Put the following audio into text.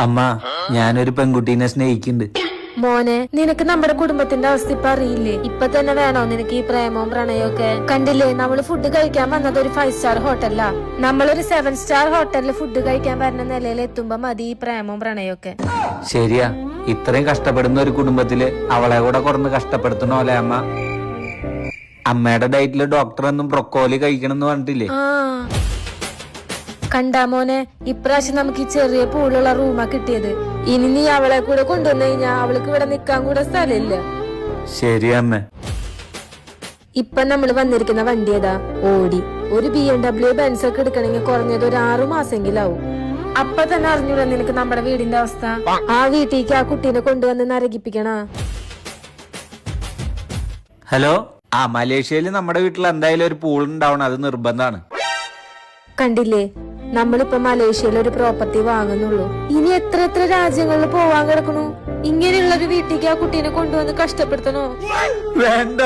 അമ്മ, ഞാനൊരു പെൺകുട്ടീനെ സ്നേഹിക്കുന്നുണ്ട്. മോനെ, നിനക്ക് നമ്മുടെ കുടുംബത്തിന്റെ അവസ്ഥ ഇപ്പൊ അറിയില്ലേ? ഇപ്പൊ തന്നെ വേണോ നിനക്ക് ഈ പ്രേമവും പ്രണയവും ഒക്കെ? കണ്ടില്ലേ, നമ്മള് ഫുഡ് കഴിക്കാൻ വന്നത് ഒരു 5 സ്റ്റാർ ഹോട്ടലാ. നമ്മളൊരു 7 സ്റ്റാർ ഹോട്ടലിൽ ഫുഡ് കഴിക്കാൻ വരുന്ന നിലയിൽ എത്തുമ്പോ മതി ഈ പ്രേമവും പ്രണയവും ഒക്കെ. ശരിയാ, ഇത്രയും കഷ്ടപ്പെടുന്ന ഒരു കുടുംബത്തില് അവളെ കൂടെ കുറന്ന് കഷ്ടപ്പെടുത്തണോ അല്ലെ അമ്മ? അമ്മയുടെ ഡയറ്റില് ഡോക്ടർ എന്നും ബ്രൊക്കോലി കഴിക്കണം എന്ന് പറഞ്ഞിട്ടില്ലേ? കണ്ടാ മോനെ, ഇപ്രാവശ്യം നമുക്ക് ഈ ചെറിയ പൂളുള്ള റൂമാ കിട്ടിയത്. ഇനി നീ അവളെ കൂടെ കൊണ്ടുവന്നു കഴിഞ്ഞാ അവൾക്ക് ഇവിടെ നിക്കാൻ കൂടെ സ്ഥലമില്ല. ശരിയാ അമ്മ. ഇപ്പൊ നമ്മള് വന്നിരിക്കുന്ന വണ്ടി ഏതാ? ഓടി. ഒരു BMW ബെൻസ് ഒക്കെ എടുക്കണമെങ്കിൽ കുറഞ്ഞത് ഒരു 6 മാസെങ്കിലാവും. അപ്പൊ തന്നെ അറിഞ്ഞൂടാ നിനക്ക് നമ്മുടെ വീടിന്റെ അവസ്ഥ? ആ വീട്ടിലേക്ക് ആ കുട്ടീനെ കൊണ്ടുവന്ന് നരകിപ്പിക്കണ. ഹലോ, മലേഷ്യയില് നമ്മുടെ വീട്ടിൽ എന്തായാലും ഒരു പൂൾ ഉണ്ടാവണം, അത് നിർബന്ധമാണ്. കണ്ടില്ലേ, നമ്മളിപ്പോ മലേഷ്യയിൽ ഒരു പ്രോപ്പർട്ടി വാങ്ങുന്നുള്ളൂ. ഇനി എത്ര രാജ്യങ്ങളിൽ പോവാൻ കിടക്കണു. ഇങ്ങനെയുള്ള ഒരു വീട്ടിലേക്ക് ആ കുട്ടീനെ കൊണ്ടുവന്ന് കഷ്ടപ്പെടുത്തണോ? വേണ്ട.